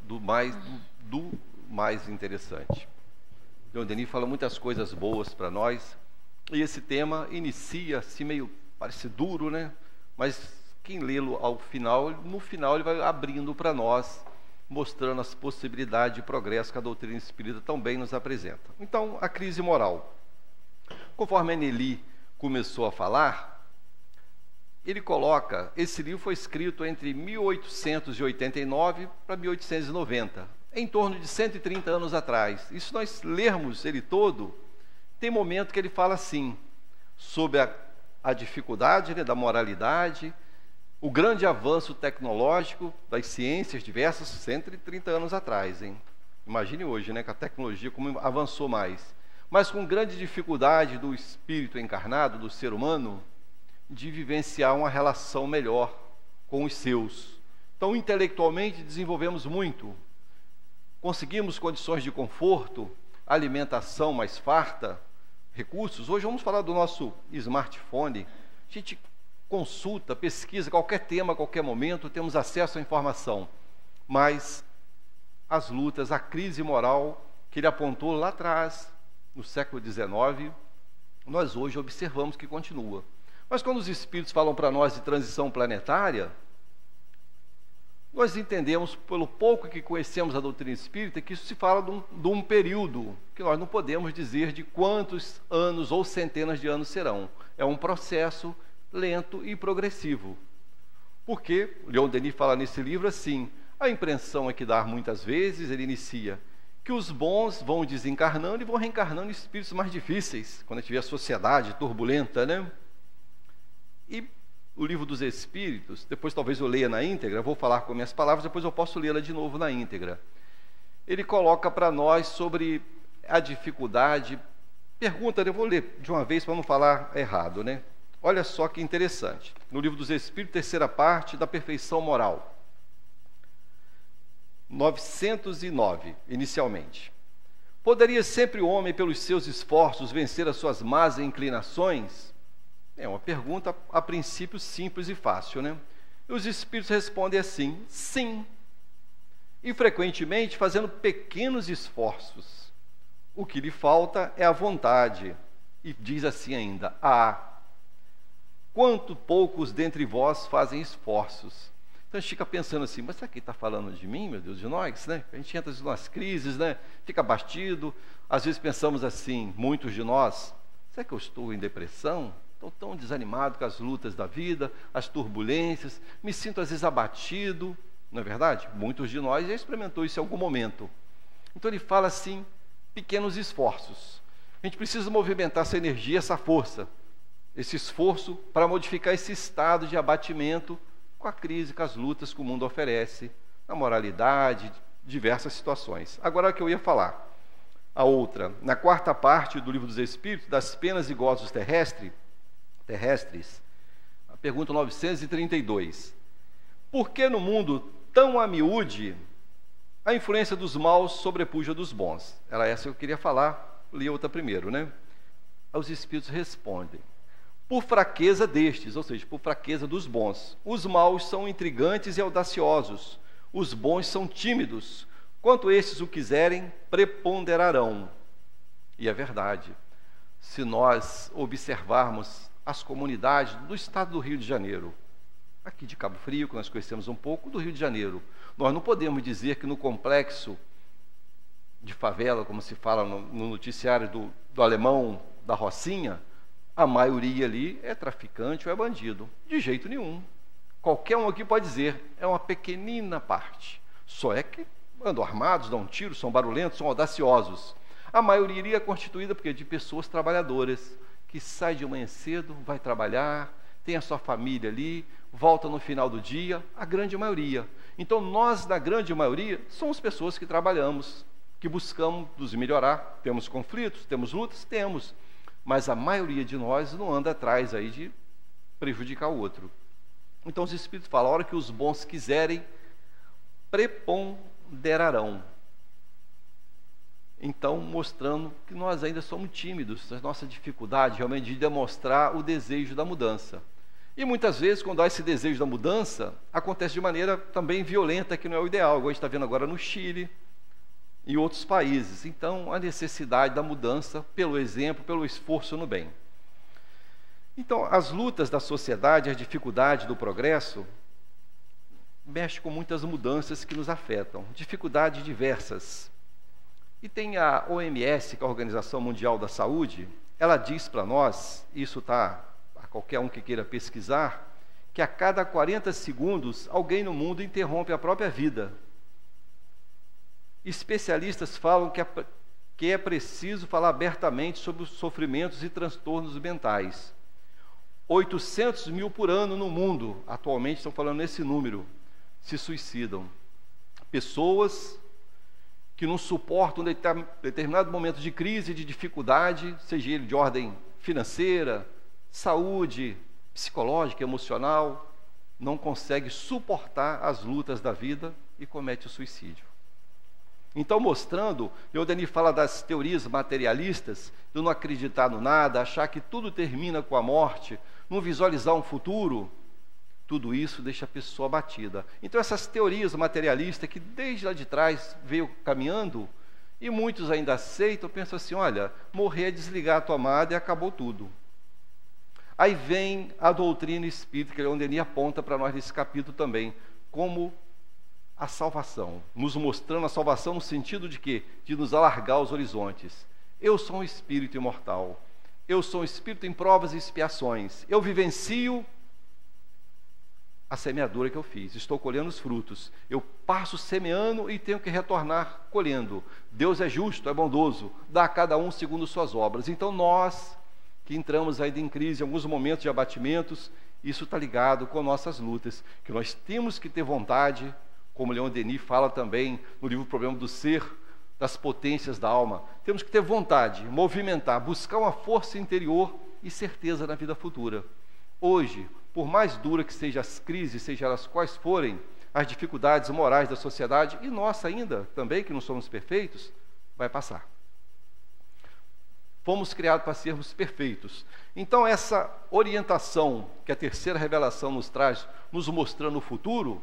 do mais interessante. Leon Denis fala muitas coisas boas para nós, e esse tema inicia assim meio, parece duro, né? Mas quem lê-lo ao final, no final ele vai abrindo para nós, mostrando as possibilidades de progresso que a doutrina espírita também nos apresenta. Então, a crise moral. Conforme a Anneli começou a falar, ele coloca, esse livro foi escrito entre 1889 para 1890, em torno de 130 anos atrás. E se nós lermos ele todo, tem momento que ele fala assim, sobre a dificuldade, né, da moralidade, o grande avanço tecnológico das ciências diversas, 130 anos atrás, hein? Imagine hoje, né, que a tecnologia como avançou mais. Mas com grande dificuldade do espírito encarnado, do ser humano, de vivenciar uma relação melhor com os seus. Então, intelectualmente, desenvolvemos muito. Conseguimos condições de conforto, alimentação mais farta, recursos. Hoje vamos falar do nosso smartphone. A gente consulta, pesquisa, qualquer tema, qualquer momento, temos acesso à informação. Mas as lutas, a crise moral que ele apontou lá atrás, no século XIX, nós hoje observamos que continua. Mas quando os espíritos falam para nós de transição planetária, nós entendemos, pelo pouco que conhecemos a doutrina espírita, que isso se fala de um período, que nós não podemos dizer de quantos anos ou centenas de anos serão. É um processo lento e progressivo. Porque, Leon Denis fala nesse livro assim, a impressão é que dá muitas vezes, ele inicia, que os bons vão desencarnando e vão reencarnando em espíritos mais difíceis, quando tiver a sociedade turbulenta, né? E o livro dos Espíritos, depois talvez eu leia na íntegra, vou falar com minhas palavras, depois eu posso lê-la de novo na íntegra. Ele coloca para nós sobre a dificuldade, pergunta, eu vou ler de uma vez para não falar errado, né? Olha só que interessante. No livro dos Espíritos, terceira parte, da perfeição moral. 909, inicialmente. Poderia sempre o homem, pelos seus esforços, vencer as suas más inclinações? É uma pergunta, a princípio, simples e fácil, né? E os espíritos respondem assim, sim. E, frequentemente, fazendo pequenos esforços. O que lhe falta é a vontade. E diz assim ainda, quanto poucos dentre vós fazem esforços. Então, a gente fica pensando assim, mas será que ele está falando de mim, meu Deus, de nós, né? A gente entra nas crises, né? Fica abatido. Às vezes pensamos assim, muitos de nós, será que eu estou em depressão? Estou tão desanimado com as lutas da vida, as turbulências, me sinto às vezes abatido, não é verdade? Muitos de nós já experimentou isso em algum momento. Então ele fala assim, pequenos esforços. A gente precisa movimentar essa energia, essa força, esse esforço para modificar esse estado de abatimento com a crise, com as lutas que o mundo oferece, na moralidade, diversas situações. Agora, o que eu ia falar, a outra, na quarta parte do Livro dos Espíritos, das penas e gozos terrestres, a pergunta 932. Por que no mundo tão a miúde a influência dos maus sobrepuja dos bons? Era essa que eu queria falar, li outra primeiro, né? Os espíritos respondem. Por fraqueza destes, ou seja, por fraqueza dos bons. Os maus são intrigantes e audaciosos, os bons são tímidos. Quanto estes o quiserem, preponderarão. E é verdade. Se nós observarmos as comunidades do estado do Rio de Janeiro, aqui de Cabo Frio, que nós conhecemos um pouco, do Rio de Janeiro, nós não podemos dizer que no complexo de favela, como se fala no noticiário do alemão, da Rocinha, a maioria ali é traficante ou é bandido. De jeito nenhum. Qualquer um aqui pode dizer, é uma pequenina parte. Só é que andam armados, dão tiros, são barulhentos, são audaciosos. A maioria é constituída porque de pessoas trabalhadoras, que sai de manhã cedo, vai trabalhar, tem a sua família ali, volta no final do dia, a grande maioria. Então, nós, na grande maioria, somos pessoas que trabalhamos, que buscamos nos melhorar. Temos conflitos, temos lutas? Temos. Mas a maioria de nós não anda atrás aí de prejudicar o outro. Então, os Espíritos falam, a hora que os bons quiserem, preponderarão. Então, mostrando que nós ainda somos tímidos, a nossa dificuldade realmente de demonstrar o desejo da mudança. E muitas vezes, quando há esse desejo da mudança, acontece de maneira também violenta, que não é o ideal, igual a gente está vendo agora no Chile e em outros países. Então, a necessidade da mudança pelo exemplo, pelo esforço no bem. Então, as lutas da sociedade, as dificuldades do progresso, mexem com muitas mudanças que nos afetam, dificuldades diversas. E tem a OMS, que é a Organização Mundial da Saúde, ela diz para nós, isso está a qualquer um que queira pesquisar, que a cada 40 segundos alguém no mundo interrompe a própria vida. Especialistas falam que é preciso falar abertamente sobre os sofrimentos e transtornos mentais. 800 mil por ano no mundo, atualmente estão falando nesse número, se suicidam. Pessoas que não suportam determinado momento de crise, de dificuldade, seja ele de ordem financeira, saúde, psicológica, emocional, não consegue suportar as lutas da vida e comete o suicídio. Então, mostrando, Leon fala das teorias materialistas, de não acreditar no nada, achar que tudo termina com a morte, não visualizar um futuro, tudo isso deixa a pessoa abatida. Então, essas teorias materialistas que desde lá de trás veio caminhando, e muitos ainda aceitam, pensam assim, olha, morrer é desligar a tomada e acabou tudo. Aí vem a doutrina espírita, que Leon Denis aponta para nós nesse capítulo também, como a salvação, nos mostrando a salvação no sentido de quê? De nos alargar os horizontes. Eu sou um espírito imortal, eu sou um espírito em provas e expiações, eu vivencio a semeadura que eu fiz, estou colhendo os frutos, eu passo semeando e tenho que retornar colhendo. Deus é justo, é bondoso, dá a cada um segundo suas obras. Então nós, que entramos ainda em crise, em alguns momentos de abatimentos, isso está ligado com nossas lutas, que nós temos que ter vontade, como Leon Denis fala também no livro Problema do Ser, das potências da alma. Temos que ter vontade, movimentar, buscar uma força interior e certeza na vida futura. Hoje, por mais dura que sejam as crises, sejam elas quais forem, as dificuldades morais da sociedade, e nossa ainda, também, que não somos perfeitos, vai passar. Fomos criados para sermos perfeitos. Então, essa orientação que a terceira revelação nos traz, nos mostrando o futuro,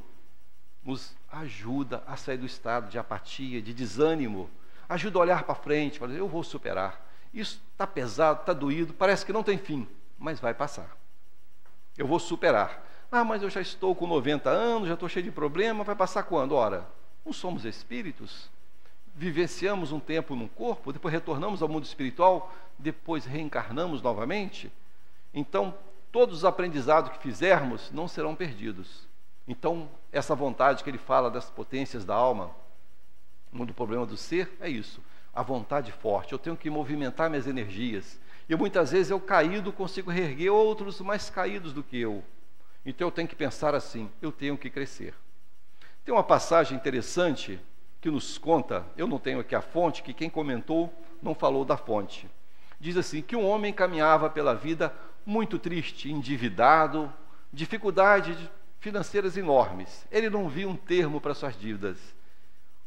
nos ajuda a sair do estado de apatia, de desânimo, ajuda a olhar para frente, falar, eu vou superar. Isso está pesado, está doído, parece que não tem fim, mas vai passar. Eu vou superar. Ah, mas eu já estou com 90 anos, já estou cheio de problema, vai passar quando? Ora, não somos espíritos, vivenciamos um tempo num corpo, depois retornamos ao mundo espiritual, depois reencarnamos novamente. Então, todos os aprendizados que fizermos não serão perdidos. Então, essa vontade que ele fala das potências da alma, do problema do ser, é isso. A vontade forte. Eu tenho que movimentar minhas energias. E muitas vezes eu caído consigo reerguer outros mais caídos do que eu. Então eu tenho que pensar assim, eu tenho que crescer. Tem uma passagem interessante que nos conta, eu não tenho aqui a fonte, que quem comentou não falou da fonte. Diz assim, que um homem caminhava pela vida muito triste, endividado, dificuldades financeiras enormes. Ele não via um termo para suas dívidas.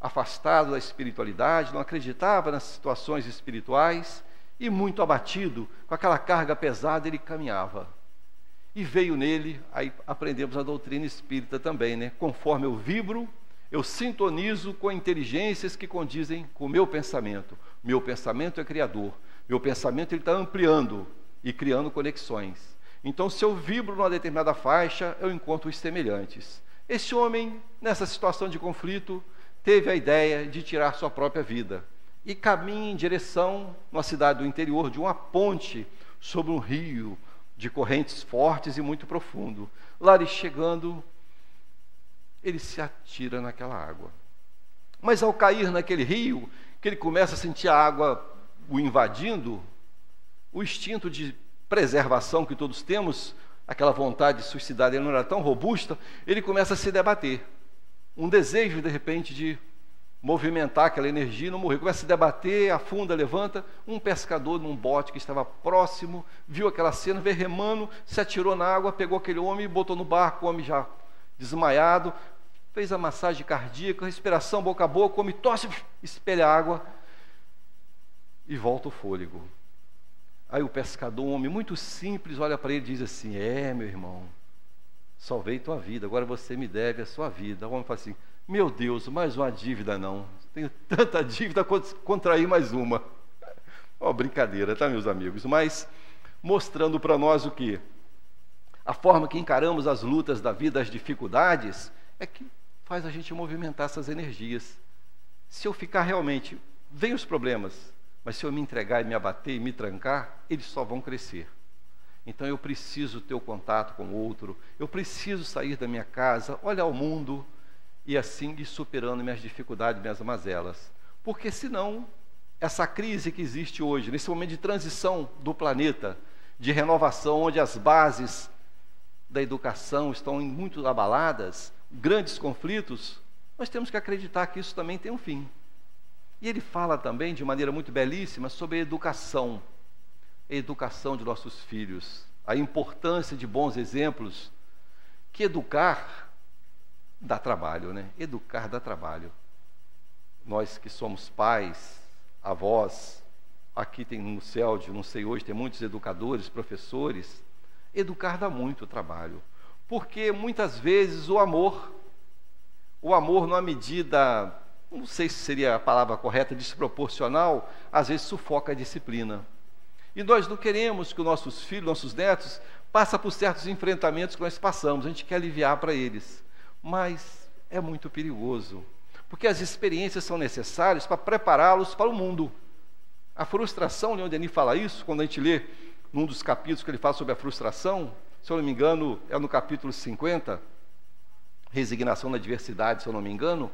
Afastado da espiritualidade, não acreditava nas situações espirituais e muito abatido, com aquela carga pesada, ele caminhava. E veio nele, aí aprendemos a doutrina espírita também, né? Conforme eu vibro, eu sintonizo com inteligências que condizem com o meu pensamento. Meu pensamento é criador. Meu pensamento está ampliando e criando conexões. Então, se eu vibro numa determinada faixa, eu encontro os semelhantes. Esse homem, nessa situação de conflito, teve a ideia de tirar sua própria vida e caminha em direção, numa cidade do interior, de uma ponte sobre um rio de correntes fortes e muito profundo. Lá ele chegando, ele se atira naquela água. Mas ao cair naquele rio, que ele começa a sentir a água o invadindo, o instinto de preservação que todos temos, aquela vontade de suicidar, ele não era tão robusta, ele começa a se debater. Um desejo, de repente, de movimentar aquela energia e não morrer. Começa a se debater, afunda, levanta. Um pescador num bote que estava próximo, viu aquela cena, veio remando, se atirou na água, pegou aquele homem e botou no barco, o homem já desmaiado, fez a massagem cardíaca, respiração boca a boca, o homem tosse, espelha a água e volta o fôlego. Aí o pescador, um homem muito simples, olha para ele e diz assim: meu irmão, salvei tua vida, agora você me deve a sua vida. O homem fala assim: meu Deus, mais uma dívida não, tenho tanta dívida, contrair mais uma. Ó, brincadeira, tá, meus amigos? Mas mostrando para nós o quê? A forma que encaramos as lutas da vida, as dificuldades, é que faz a gente movimentar essas energias. Se eu ficar realmente, vem os problemas, mas se eu me entregar e me abater e me trancar, eles só vão crescer. Então eu preciso ter o contato com o outro, eu preciso sair da minha casa, olhar o mundo e assim ir superando minhas dificuldades, minhas mazelas. Porque senão, essa crise que existe hoje, nesse momento de transição do planeta, de renovação, onde as bases da educação estão muito abaladas, grandes conflitos, nós temos que acreditar que isso também tem um fim. E ele fala também, de maneira muito belíssima, sobre a educação de nossos filhos, a importância de bons exemplos, que educar dá trabalho, né? Educar dá trabalho. Nós que somos pais, avós, aqui tem no CELD, não sei hoje, tem muitos educadores, professores, educar dá muito trabalho, porque muitas vezes o amor numa medida, não sei se seria a palavra correta, desproporcional, às vezes sufoca a disciplina. E nós não queremos que os nossos filhos, nossos netos, passem por certos enfrentamentos que nós passamos, a gente quer aliviar para eles, mas é muito perigoso, porque as experiências são necessárias para prepará-los para o mundo. A frustração, Leon Denis fala isso, quando a gente lê num dos capítulos que ele fala sobre a frustração, se eu não me engano, é no capítulo 50, Resignação na Adversidade, se eu não me engano,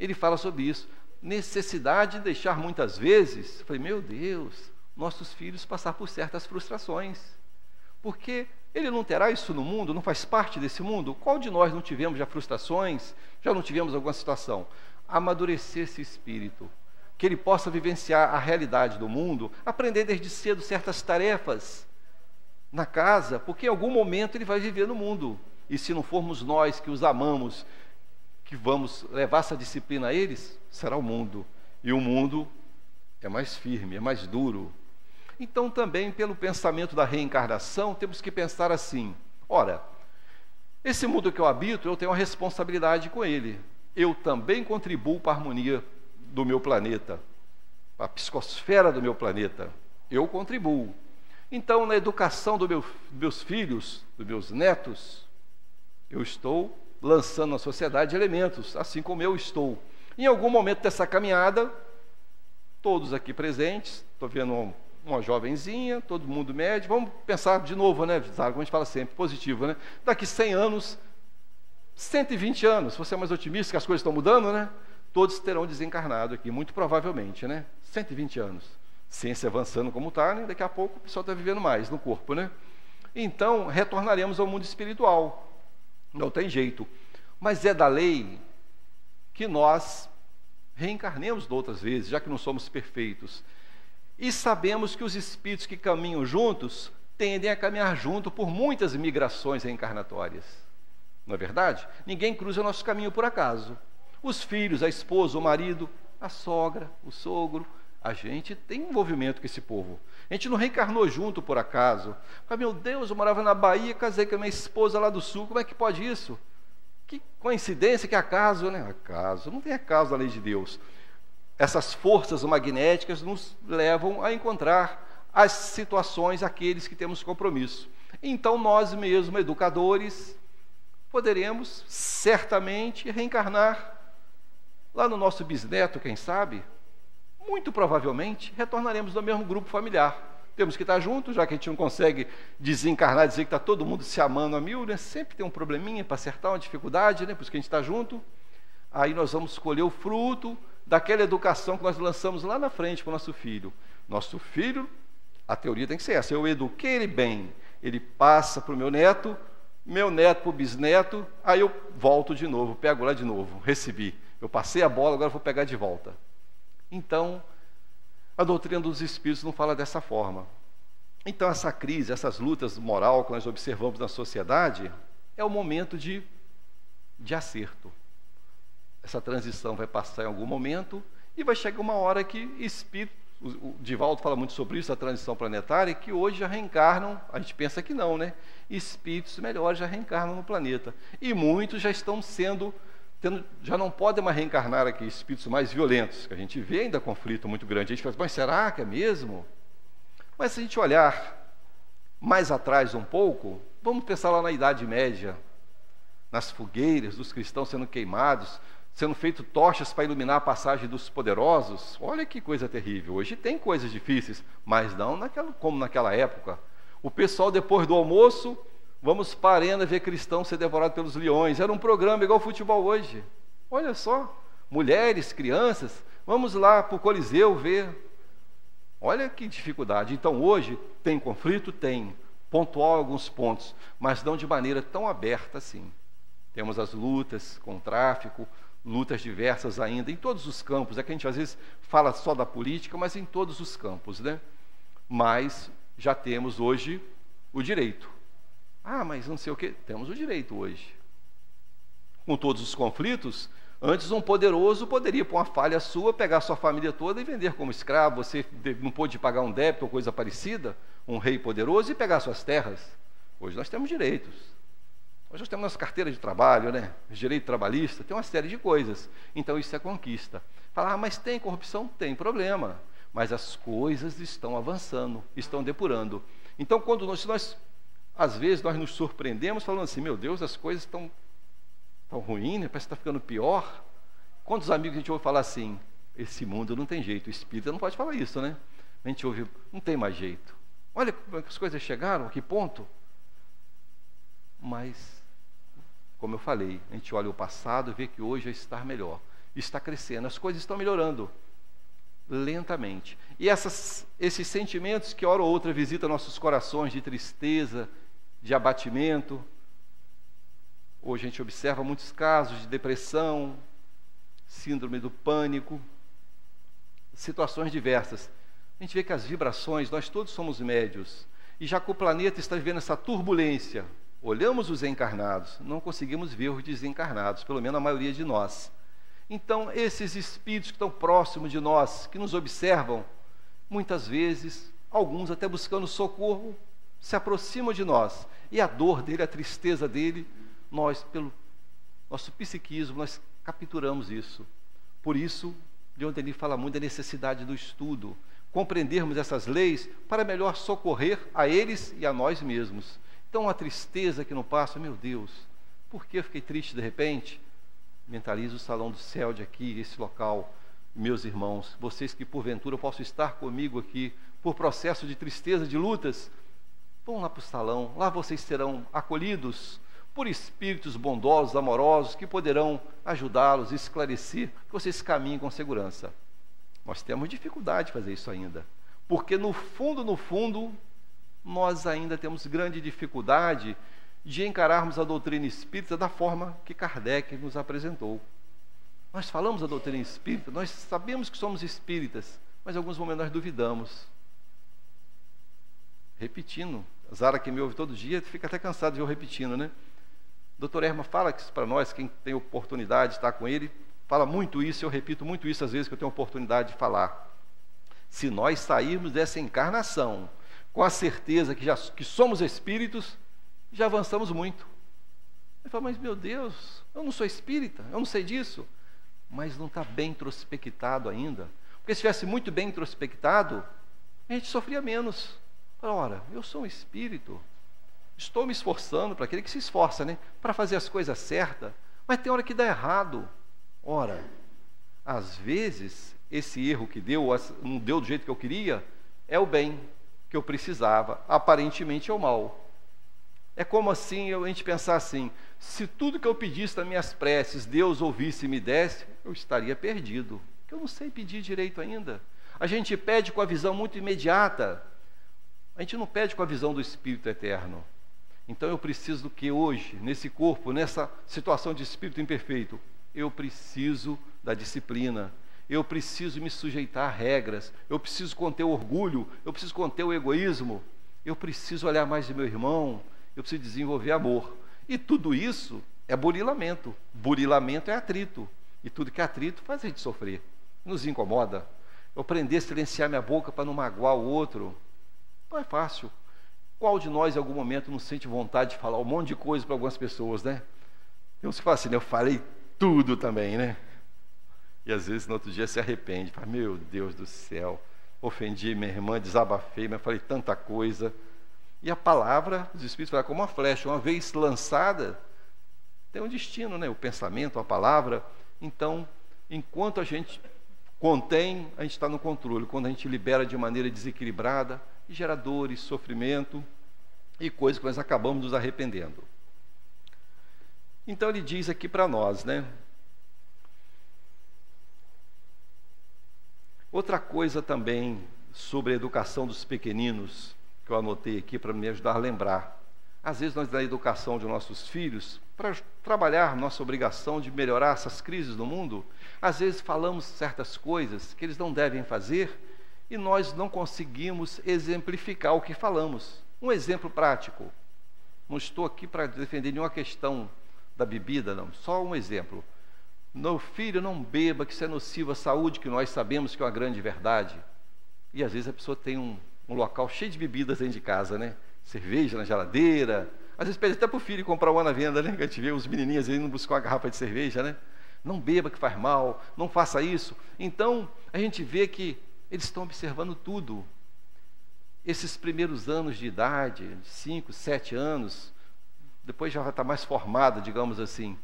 ele fala sobre isso, necessidade de deixar muitas vezes, eu falei, meu Deus, nossos filhos passar por certas frustrações, porque ele não terá isso no mundo, não faz parte desse mundo. Qual de nós não tivemos já frustrações, já não tivemos alguma situação? Amadurecer esse espírito, que ele possa vivenciar a realidade do mundo, aprender desde cedo certas tarefas na casa, porque em algum momento ele vai viver no mundo, e se não formos nós que os amamos, que vamos levar essa disciplina a eles, será o mundo, e o mundo é mais firme, é mais duro. Então também pelo pensamento da reencarnação, temos que pensar assim, ora, esse mundo que eu habito, eu tenho uma responsabilidade com ele, eu também contribuo para a harmonia do meu planeta, para a psicosfera do meu planeta, eu contribuo. Então na educação dos meus filhos, dos meus netos, eu estou lançando na sociedade elementos, assim como eu estou. Em algum momento dessa caminhada, todos aqui presentes, estou vendo uma jovenzinha, todo mundo médio, vamos pensar de novo, né, como a gente fala sempre, positivo, né? Daqui 100 anos, 120 anos, se você é mais otimista que as coisas estão mudando, né? Todos terão desencarnado aqui, muito provavelmente, né? 120 anos. Ciência avançando como está, né? Daqui a pouco o pessoal está vivendo mais no corpo, né? Então, retornaremos ao mundo espiritual. Não tem jeito. Mas é da lei que nós reencarnemos de outras vezes, já que não somos perfeitos. E sabemos que os espíritos que caminham juntos tendem a caminhar junto por muitas migrações reencarnatórias. Não é verdade? Ninguém cruza nosso caminho por acaso. Os filhos, a esposa, o marido, a sogra, o sogro, a gente tem envolvimento com esse povo. A gente não reencarnou junto por acaso. Ah, meu Deus, eu morava na Bahia, casei com a minha esposa lá do sul, como é que pode isso? Que coincidência, que acaso, né? Acaso, não tem acaso na lei de Deus. Essas forças magnéticas nos levam a encontrar as situações, aqueles que temos compromisso. Então nós mesmos, educadores, poderemos certamente reencarnar lá no nosso bisneto, quem sabe? Muito provavelmente retornaremos do mesmo grupo familiar. Temos que estar juntos, já que a gente não consegue desencarnar, dizer que está todo mundo se amando a mil, né? Sempre tem um probleminha para acertar, uma dificuldade, né? Por isso que a gente está junto. Aí nós vamos escolher o fruto daquela educação que nós lançamos lá na frente para o nosso filho. Nosso filho, a teoria tem que ser essa, eu eduquei ele bem, ele passa para o meu neto para o bisneto, aí eu volto de novo, pego lá de novo, recebi. Eu passei a bola, agora vou pegar de volta. Então, a doutrina dos espíritos não fala dessa forma. Então, essa crise, essas lutas moral que nós observamos na sociedade, é o momento de acerto. Essa transição vai passar em algum momento e vai chegar uma hora que espírito o Divaldo fala muito sobre isso, a transição planetária, que hoje já reencarnam, a gente pensa que não, né? Espíritos melhores já reencarnam no planeta. E muitos já estão já não podem mais reencarnar aqui, espíritos mais violentos, que a gente vê ainda conflito muito grande. A gente fala, mas será que é mesmo? Mas se a gente olhar mais atrás um pouco, vamos pensar lá na Idade Média, nas fogueiras dos cristãos sendo queimados, sendo feito tochas para iluminar a passagem dos poderosos. Olha que coisa terrível. Hoje tem coisas difíceis, mas não como naquela época. O pessoal, depois do almoço, vamos para a arena ver cristão ser devorado pelos leões. Era um programa igual ao futebol hoje. Olha só, mulheres, crianças, vamos lá para o Coliseu ver. Olha que dificuldade. Então hoje tem conflito? Tem. Pontual alguns pontos, mas não de maneira tão aberta assim. Temos as lutas com o tráfico, lutas diversas ainda, em todos os campos. É que a gente às vezes fala só da política, mas em todos os campos, né? Mas já temos hoje o direito. Ah, mas não sei o quê. Temos o direito hoje. Com todos os conflitos, antes um poderoso poderia, por uma falha sua, pegar sua família toda e vender como escravo. Você não pôde pagar um débito ou coisa parecida, um rei poderoso, e pegar suas terras. Hoje nós temos direitos. Hoje nós temos nossa carteira de trabalho, né? Direito trabalhista, tem uma série de coisas. Então isso é conquista. Falar, mas tem corrupção? Tem problema. Mas as coisas estão avançando, estão depurando. Então, às vezes, nós nos surpreendemos falando assim, meu Deus, as coisas estão ruins, né? Parece que está ficando pior. Quantos amigos a gente ouve falar assim, esse mundo não tem jeito, o espírita não pode falar isso, né? A gente ouve, não tem mais jeito. Olha como as coisas chegaram, a que ponto? Mas, como eu falei, a gente olha o passado e vê que hoje está melhor, está crescendo, as coisas estão melhorando lentamente. E esses sentimentos que hora ou outra visitam nossos corações de tristeza, de abatimento. Hoje a gente observa muitos casos de depressão, síndrome do pânico, situações diversas. A gente vê que as vibrações, nós todos somos médios, e já que o planeta está vivendo essa turbulência, olhamos os encarnados, não conseguimos ver os desencarnados, pelo menos a maioria de nós. Então, esses espíritos que estão próximos de nós, que nos observam, muitas vezes, alguns até buscando socorro, se aproximam de nós, e a dor dele, a tristeza dele, nós, pelo nosso psiquismo, nós capturamos isso. Por isso, Leon Denis fala muito da necessidade do estudo, compreendermos essas leis para melhor socorrer a eles e a nós mesmos. Então, a tristeza que não passa, meu Deus, por que eu fiquei triste de repente? Mentalizo o salão do céu de aqui, esse local, meus irmãos, vocês que porventura possam estar comigo aqui, por processo de tristeza, de lutas, vão lá para o salão, lá vocês serão acolhidos por espíritos bondosos, amorosos, que poderão ajudá-los, esclarecer, que vocês caminhem com segurança. Nós temos dificuldade de fazer isso ainda, porque no fundo, nós ainda temos grande dificuldade de encararmos a doutrina espírita da forma que Kardec nos apresentou. Nós falamos a doutrina espírita, nós sabemos que somos espíritas, mas em alguns momentos nós duvidamos. Repetindo, Zara que me ouve todo dia, fica até cansado de eu repetindo, né? Doutor Erma fala que para nós, quem tem oportunidade de estar com ele, fala muito isso, eu repito muito isso às vezes que eu tenho oportunidade de falar. Se nós sairmos dessa encarnação com a certeza que somos espíritos, já avançamos muito. Ele fala, mas meu Deus, eu não sou espírita, eu não sei disso. Mas não está bem introspectado ainda. Porque se estivesse muito bem introspectado, a gente sofria menos. Fala, ora, eu sou um espírito, estou me esforçando, para aquele que se esforça, né? Para fazer as coisas certas, mas tem hora que dá errado. Ora, às vezes, esse erro que deu, não deu do jeito que eu queria, é o bem que eu precisava, aparentemente é o mal. É como assim a gente pensar assim, se tudo que eu pedisse nas minhas preces, Deus ouvisse e me desse, eu estaria perdido, porque eu não sei pedir direito ainda. A gente pede com a visão muito imediata, a gente não pede com a visão do Espírito Eterno. Então eu preciso do que hoje, nesse corpo, nessa situação de espírito imperfeito, eu preciso da disciplina, eu preciso me sujeitar a regras, eu preciso conter o orgulho, eu preciso conter o egoísmo, eu preciso olhar mais de meu irmão, eu preciso desenvolver amor. E tudo isso é burilamento. Burilamento é atrito. E tudo que é atrito faz a gente sofrer, nos incomoda. eu aprender a silenciar minha boca para não magoar o outro. Não é fácil. Qual de nós, em algum momento, não sente vontade de falar um monte de coisa para algumas pessoas, né? Tem uns que falam assim, né? Eu falei tudo também, né? E às vezes, no outro dia, se arrepende. Fala, meu Deus do céu, ofendi minha irmã, desabafei, mas falei tanta coisa. E a palavra, os Espíritos falam, como uma flecha, uma vez lançada, tem um destino, né? O pensamento, a palavra. Então, enquanto a gente contém, a gente está no controle. Quando a gente libera de maneira desequilibrada, gera dores, sofrimento e coisas que nós acabamos nos arrependendo. Então ele diz aqui para nós, né? Outra coisa também sobre a educação dos pequeninos, que eu anotei aqui para me ajudar a lembrar. Às vezes nós, na educação de nossos filhos, para trabalhar nossa obrigação de melhorar essas crises no mundo, às vezes falamos certas coisas que eles não devem fazer e nós não conseguimos exemplificar o que falamos. Um exemplo prático. Não estou aqui para defender nenhuma questão da bebida, não. Só um exemplo. Meu filho, não beba, que isso é nocivo à saúde, que nós sabemos que é uma grande verdade. E às vezes a pessoa tem um local cheio de bebidas dentro de casa, né? Cerveja na geladeira. Às vezes pede até para o filho comprar uma na venda, né? Que a gente vê os menininhos indo buscar uma garrafa de cerveja, né? Não beba, que faz mal, não faça isso. Então, a gente vê que eles estão observando tudo. Esses primeiros anos de idade, 5, 7 anos, depois já vai estar mais formada, digamos assim.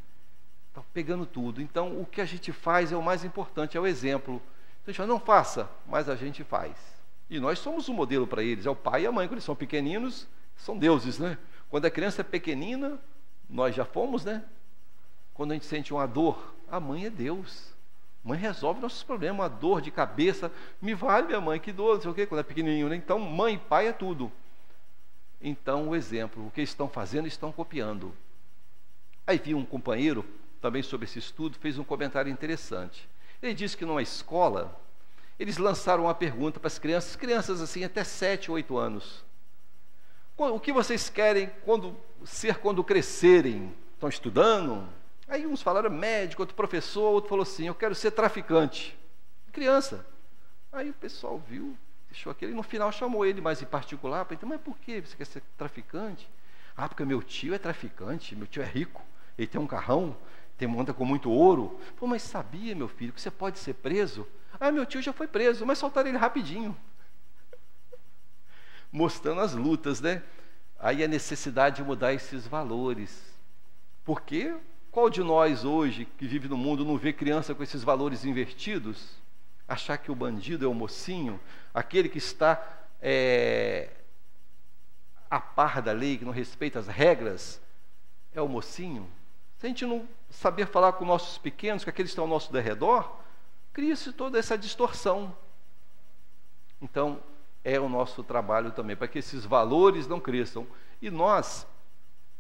Estão pegando tudo. Então, o que a gente faz é o mais importante, é o exemplo. Então, a gente fala, não faça, mas a gente faz. E nós somos um modelo para eles, é o pai e a mãe. Quando eles são pequeninos, são deuses, né? Quando a criança é pequenina, nós já fomos, né? Quando a gente sente uma dor, a mãe é Deus. Mãe resolve nossos problemas, uma dor de cabeça, me vale minha mãe, que dor, não sei o quê, quando é pequenininho, né? Então, mãe e pai é tudo. Então, o exemplo, o que estão fazendo, estão copiando. Aí vi um companheiro, também sobre esse estudo, fez um comentário interessante. Ele disse que numa escola, eles lançaram uma pergunta para as crianças assim, até 7, 8 anos. O que vocês querem quando crescerem? Estão estudando? Aí uns falaram médico, outro professor, outro falou assim, eu quero ser traficante. Criança. Aí o pessoal viu, deixou aquele, no final chamou ele mais em particular, perguntou, mas por que você quer ser traficante? Ah, porque meu tio é traficante, meu tio é rico, ele tem um carrão, anda com muito ouro. Pô, mas sabia, meu filho, que você pode ser preso? Ah, meu tio já foi preso, mas soltaram ele rapidinho. Mostrando as lutas, né? Aí a necessidade de mudar esses valores. Porque qual de nós hoje, que vive no mundo, não vê criança com esses valores invertidos? Achar que o bandido é o mocinho, aquele que está a par da lei, que não respeita as regras, é o mocinho? Se a gente não saber falar com nossos pequenos, com aqueles que estão ao nosso derredor, cria-se toda essa distorção. Então, é o nosso trabalho também, para que esses valores não cresçam. E nós,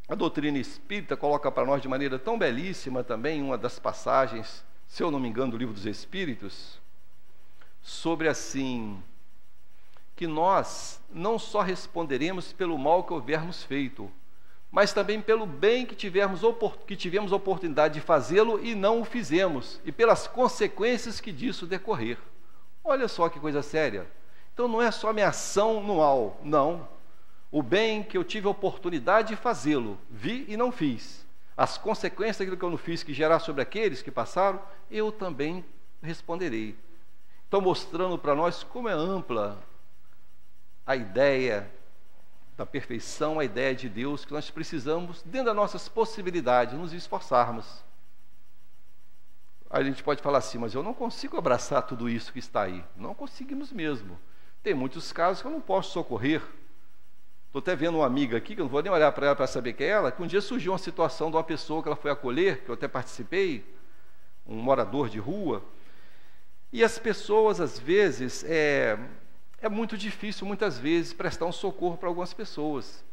a doutrina espírita coloca para nós de maneira tão belíssima também, uma das passagens, se eu não me engano, do Livro dos Espíritos, sobre assim, que nós não só responderemos pelo mal que houvermos feito, mas também pelo bem que tivemos oportunidade de fazê-lo e não o fizemos, e pelas consequências que disso decorrer. Olha só que coisa séria. Então não é só minha ação no mal, não. O bem que eu tive a oportunidade de fazê-lo, vi e não fiz. As consequências daquilo que eu não fiz, que gerar sobre aqueles que passaram, eu também responderei. Então mostrando para nós como é ampla a ideia da perfeição, a ideia de Deus, que nós precisamos, dentro das nossas possibilidades, nos esforçarmos. Aí a gente pode falar assim, mas eu não consigo abraçar tudo isso que está aí. Não conseguimos mesmo. Tem muitos casos que eu não posso socorrer. Estou até vendo uma amiga aqui, que eu não vou nem olhar para ela para saber quem é ela, que um dia surgiu uma situação de uma pessoa que ela foi acolher, que eu até participei, um morador de rua, e as pessoas, às vezes, é muito difícil, muitas vezes, prestar um socorro para algumas pessoas,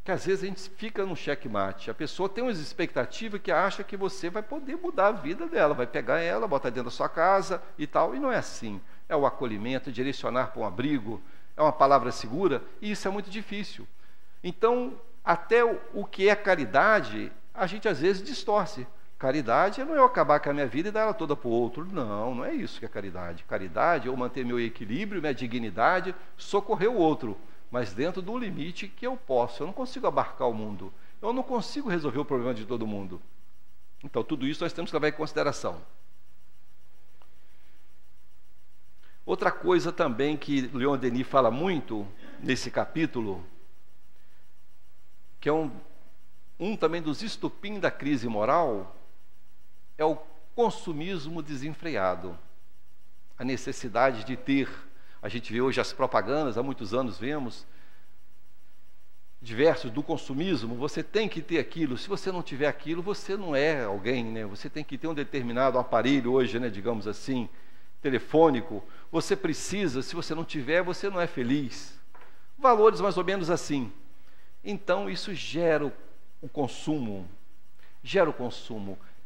que às vezes a gente fica no checkmate. A pessoa tem uma expectativa que acha que você vai poder mudar a vida dela, vai pegar ela, botar dentro da sua casa e tal, e não é assim. É o acolhimento, direcionar para um abrigo, é uma palavra segura, e isso é muito difícil. Então, até o que é caridade, a gente às vezes distorce. Caridade não é eu acabar com a minha vida e dar ela toda para o outro. Não, não é isso que é caridade. Caridade é eu manter meu equilíbrio, minha dignidade, socorrer o outro, mas dentro do limite que eu posso. Eu não consigo abarcar o mundo. Eu não consigo resolver o problema de todo mundo. Então, tudo isso nós temos que levar em consideração. Outra coisa também que Leon Denis fala muito nesse capítulo, que é um também dos estupins da crise moral, é o consumismo desenfreado. A necessidade de ter. A gente vê hoje as propagandas, há muitos anos vemos, diversos do consumismo. Você tem que ter aquilo. Se você não tiver aquilo, você não é alguém, né? Você tem que ter um determinado aparelho hoje, né, digamos assim, telefônico. Você precisa, se você não tiver, você não é feliz. Valores mais ou menos assim. Então, isso gera o consumo.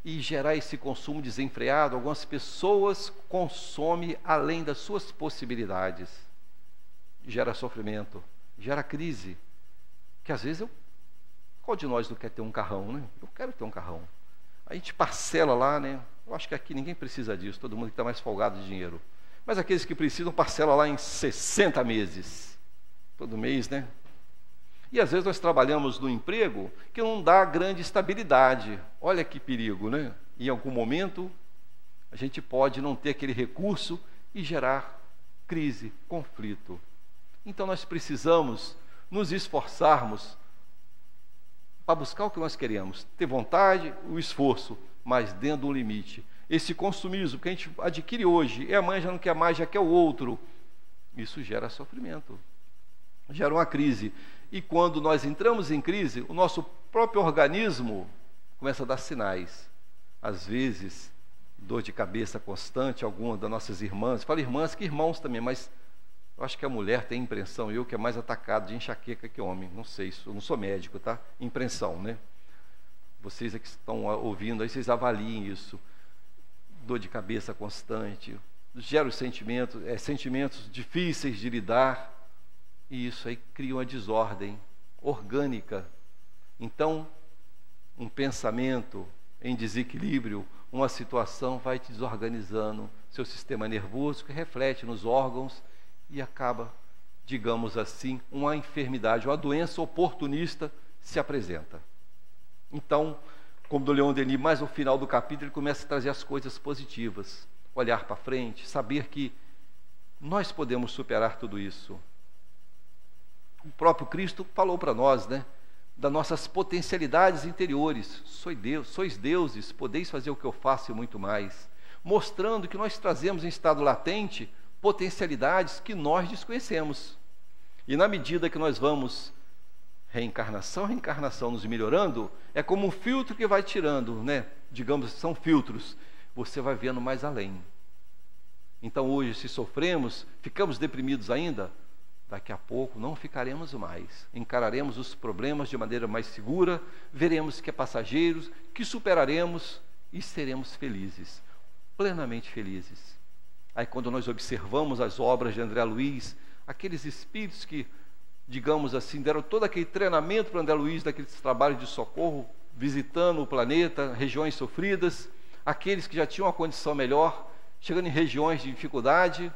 E gerar esse consumo desenfreado, algumas pessoas consomem além das suas possibilidades. Gera sofrimento, gera crise. Que às vezes qual de nós não quer ter um carrão, né? Eu quero ter um carrão. A gente parcela lá, né? Eu acho que aqui ninguém precisa disso, todo mundo que está mais folgado de dinheiro. Mas aqueles que precisam, parcela lá em 60 meses. Todo mês, né? E às vezes nós trabalhamos no emprego que não dá grande estabilidade. Olha que perigo, né? Em algum momento, a gente pode não ter aquele recurso e gerar crise, conflito. Então nós precisamos nos esforçarmos para buscar o que nós queremos. Ter vontade, o esforço, mas dentro do limite. Esse consumismo que a gente adquire hoje, e amanhã já não quer mais, já quer o outro. Isso gera sofrimento, gera uma crise. E quando nós entramos em crise, o nosso próprio organismo começa a dar sinais. Às vezes, dor de cabeça constante, alguma das nossas irmãs, falo irmãs que irmãos também, mas eu acho que a mulher tem impressão, eu que é mais atacado de enxaqueca que homem, não sei isso, eu não sou médico, tá? Impressão, né? Vocês que estão ouvindo aí, vocês avaliem isso. Dor de cabeça constante, gera os sentimentos difíceis de lidar, e isso aí cria uma desordem orgânica. Então, um pensamento em desequilíbrio, uma situação vai te desorganizando seu sistema nervoso, que reflete nos órgãos e acaba, digamos assim, uma enfermidade, uma doença oportunista se apresenta. Então, como do Leon Denis, mais no final do capítulo, ele começa a trazer as coisas positivas, olhar para frente, saber que nós podemos superar tudo isso. O próprio Cristo falou para nós, né, das nossas potencialidades interiores. Sois deuses, podeis fazer o que eu faço e muito mais. Mostrando que nós trazemos em estado latente potencialidades que nós desconhecemos. E na medida que nós vamos reencarnação, nos melhorando, é como um filtro que vai tirando, né? Digamos, são filtros. Você vai vendo mais além. Então hoje, se sofremos, ficamos deprimidos ainda, daqui a pouco não ficaremos mais. Encararemos os problemas de maneira mais segura, veremos que é passageiro, que superaremos e seremos felizes, plenamente felizes. Aí quando nós observamos as obras de André Luiz, aqueles espíritos que, digamos assim, deram todo aquele treinamento para André Luiz, daqueles trabalhos de socorro, visitando o planeta, regiões sofridas, aqueles que já tinham uma condição melhor, chegando em regiões de dificuldade,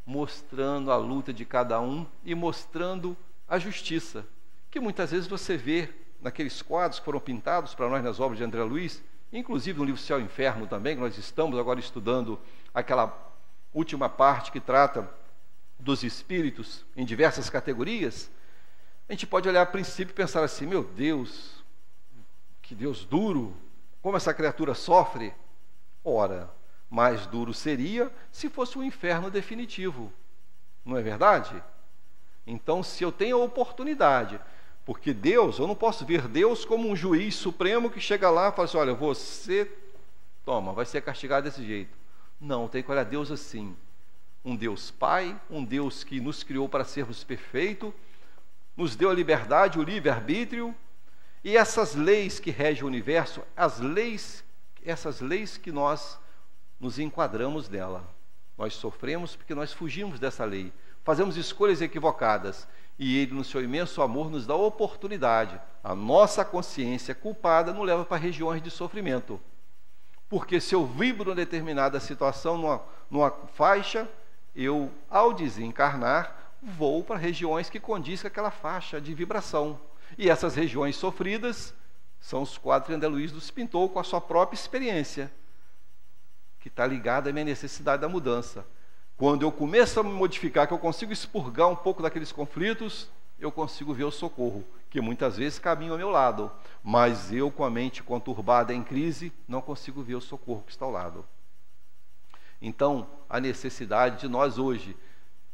mostrando a luta de cada um e mostrando a justiça, que muitas vezes você vê naqueles quadros que foram pintados para nós nas obras de André Luiz, inclusive no livro Céu e Inferno também, que nós estamos agora estudando aquela última parte que trata dos espíritos em diversas categorias. A gente pode olhar a princípio e pensar assim, meu Deus, que Deus duro, como essa criatura sofre. Ora, mais duro seria se fosse um inferno definitivo, não é verdade? Então, se eu tenho a oportunidade, porque Deus, eu não posso ver Deus como um juiz supremo que chega lá e fala assim, olha, você, toma, vai ser castigado desse jeito. Não, tem que olhar Deus assim, um Deus Pai, um Deus que nos criou para sermos perfeitos, nos deu a liberdade, o livre-arbítrio, e essas leis que regem o universo, essas leis que nós nos enquadramos nela. Nós sofremos porque nós fugimos dessa lei, fazemos escolhas equivocadas, e Ele, no seu imenso amor, nos dá a oportunidade. A nossa consciência culpada nos leva para regiões de sofrimento. Porque se eu vibro em determinada situação, numa faixa, eu, ao desencarnar, vou para regiões que condiz com aquela faixa de vibração. E essas regiões sofridas são os quadros que André Luiz nos pintou com a sua própria experiência, que está ligada à minha necessidade da mudança. Quando eu começo a me modificar, que eu consigo expurgar um pouco daqueles conflitos, eu consigo ver o socorro, que muitas vezes caminha ao meu lado, mas eu, com a mente conturbada em crise, não consigo ver o socorro que está ao lado. Então, a necessidade de nós hoje,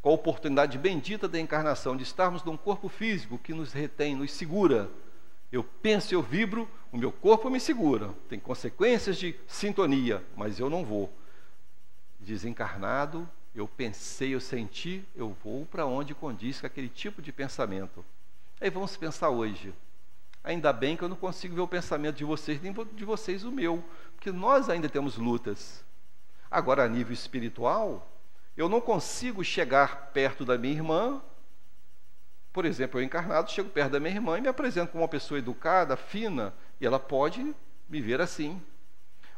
com a oportunidade bendita da encarnação, de estarmos num corpo físico que nos retém, nos segura. Eu penso, eu vibro, o meu corpo me segura. Tem consequências de sintonia, mas eu não vou. Desencarnado, eu pensei, eu senti, eu vou para onde condiz com aquele tipo de pensamento. Aí vamos pensar hoje. Ainda bem que eu não consigo ver o pensamento de vocês, nem de vocês o meu, porque nós ainda temos lutas. Agora, a nível espiritual, eu não consigo chegar perto da minha irmã. Por exemplo, eu encarnado, chego perto da minha irmã e me apresento como uma pessoa educada, fina, e ela pode me ver assim.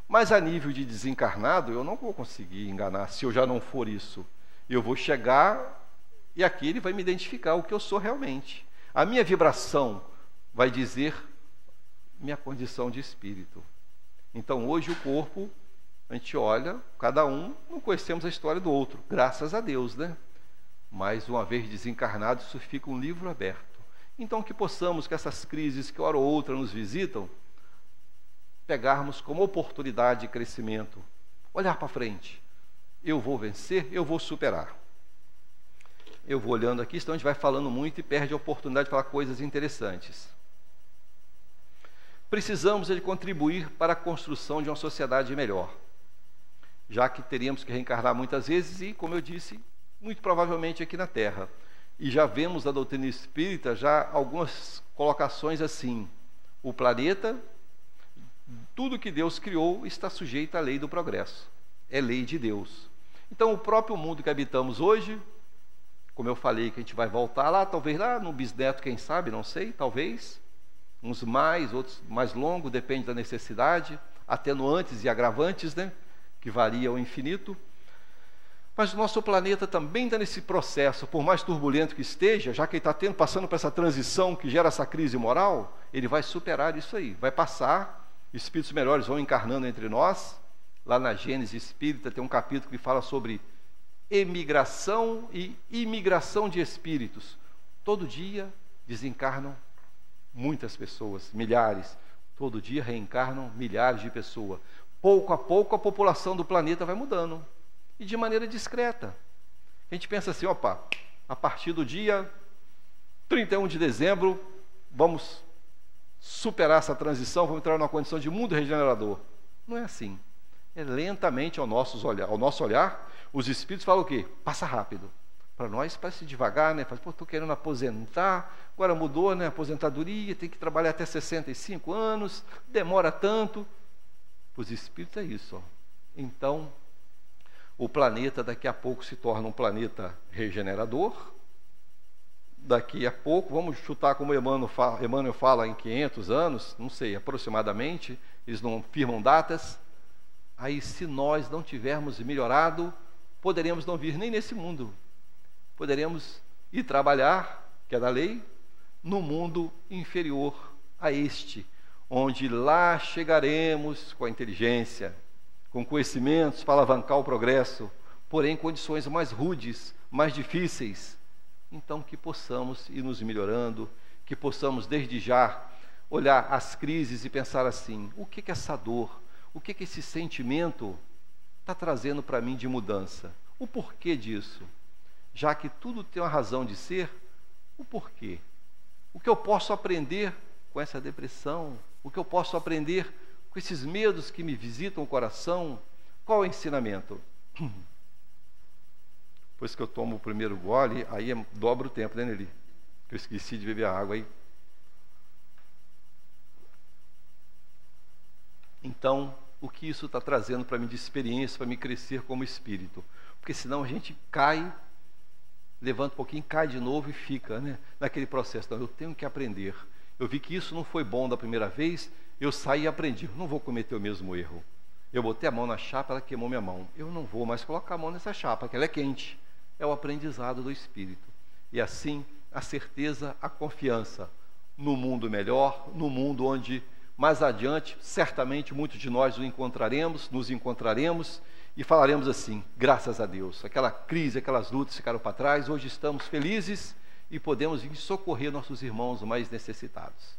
Mas a nível de desencarnado, eu não vou conseguir enganar se eu já não for isso. Eu vou chegar e aqui ele vai me identificar o que eu sou realmente. A minha vibração vai dizer minha condição de espírito. Então, hoje o corpo, a gente olha, cada um, não conhecemos a história do outro, graças a Deus, né? Mas, uma vez desencarnado, isso fica um livro aberto. Então, que possamos, que essas crises que hora ou outra nos visitam, pegarmos como oportunidade de crescimento, olhar para frente. Eu vou vencer, eu vou superar. Eu vou olhando aqui, senão a gente vai falando muito e perde a oportunidade de falar coisas interessantes. Precisamos de contribuir para a construção de uma sociedade melhor, já que teríamos que reencarnar muitas vezes e, como eu disse, muito provavelmente aqui na Terra. E já vemos na doutrina espírita já algumas colocações assim: o planeta, tudo que Deus criou está sujeito à lei do progresso, é lei de Deus. Então, o próprio mundo que habitamos hoje, como eu falei, que a gente vai voltar lá, talvez lá no bisneto, quem sabe, não sei, talvez, uns mais, outros mais longos, depende da necessidade, atenuantes e agravantes, né, que varia ao infinito. Mas o nosso planeta também está nesse processo, por mais turbulento que esteja, já que ele está passando por essa transição que gera essa crise moral, ele vai superar isso aí, vai passar, espíritos melhores vão encarnando entre nós. Lá na Gênese Espírita tem um capítulo que fala sobre emigração e imigração de espíritos. Todo dia desencarnam muitas pessoas, milhares. Todo dia reencarnam milhares de pessoas. Pouco a pouco a população do planeta vai mudando. E de maneira discreta. A gente pensa assim, opa, a partir do dia 31 de dezembro, vamos superar essa transição, vamos entrar numa condição de mundo regenerador. Não é assim. É lentamente ao nosso olhar, os espíritos falam o quê? Passa rápido. Para nós parece devagar, né? Fala, pô, estou querendo aposentar, agora mudou, né? Aposentadoria, tem que trabalhar até 65 anos, demora tanto. Para os espíritos é isso, ó. Então, o planeta daqui a pouco se torna um planeta regenerador. Daqui a pouco, vamos chutar como Emmanuel fala, em 500 anos, não sei, aproximadamente, eles não firmam datas. Aí, se nós não tivermos melhorado, poderemos não vir nem nesse mundo. Poderemos ir trabalhar, que é da lei, no mundo inferior a este, onde lá chegaremos com a inteligência, com conhecimentos para alavancar o progresso, porém em condições mais rudes, mais difíceis. Então, que possamos ir nos melhorando, que possamos desde já olhar as crises e pensar assim: o que é essa dor? O que esse sentimento está trazendo para mim de mudança? O porquê disso? Já que tudo tem uma razão de ser, o porquê? O que eu posso aprender com essa depressão? O que eu posso aprender com esses medos que me visitam o coração? Qual é o ensinamento? Depois que eu tomo o primeiro gole, aí dobra o tempo, né, Nelly? Eu esqueci de beber a água aí. Então, o que isso está trazendo para mim de experiência, para me crescer como espírito? Porque senão a gente cai, levanta um pouquinho, cai de novo e fica, né, naquele processo. Então, eu tenho que aprender. Eu vi que isso não foi bom da primeira vez, eu saí e aprendi. Não vou cometer o mesmo erro. Eu botei a mão na chapa, ela queimou minha mão. Eu não vou mais colocar a mão nessa chapa, porque ela é quente. É o aprendizado do Espírito. E assim, a certeza, a confiança no mundo melhor, no mundo onde mais adiante, certamente, muitos de nós nos encontraremos e falaremos assim, graças a Deus. Aquela crise, aquelas lutas ficaram para trás, hoje estamos felizes e podemos vir socorrer nossos irmãos mais necessitados.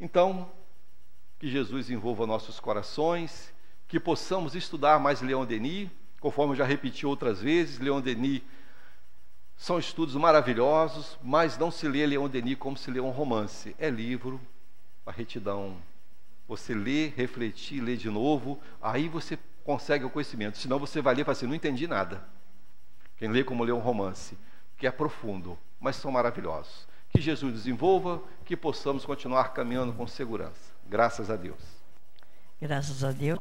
Então, que Jesus envolva nossos corações, que possamos estudar mais Leon Denis, conforme eu já repeti outras vezes. Leon Denis são estudos maravilhosos, mas não se lê Leon Denis como se lê um romance. É livro, a retidão. Você lê, refletir, lê de novo, aí você consegue o conhecimento. Senão você vai ler e fala assim, não entendi nada. Quem lê como lê um romance, que é profundo, mas são maravilhosos. Que Jesus desenvolva, que possamos continuar caminhando com segurança. Graças a Deus. Graças a Deus.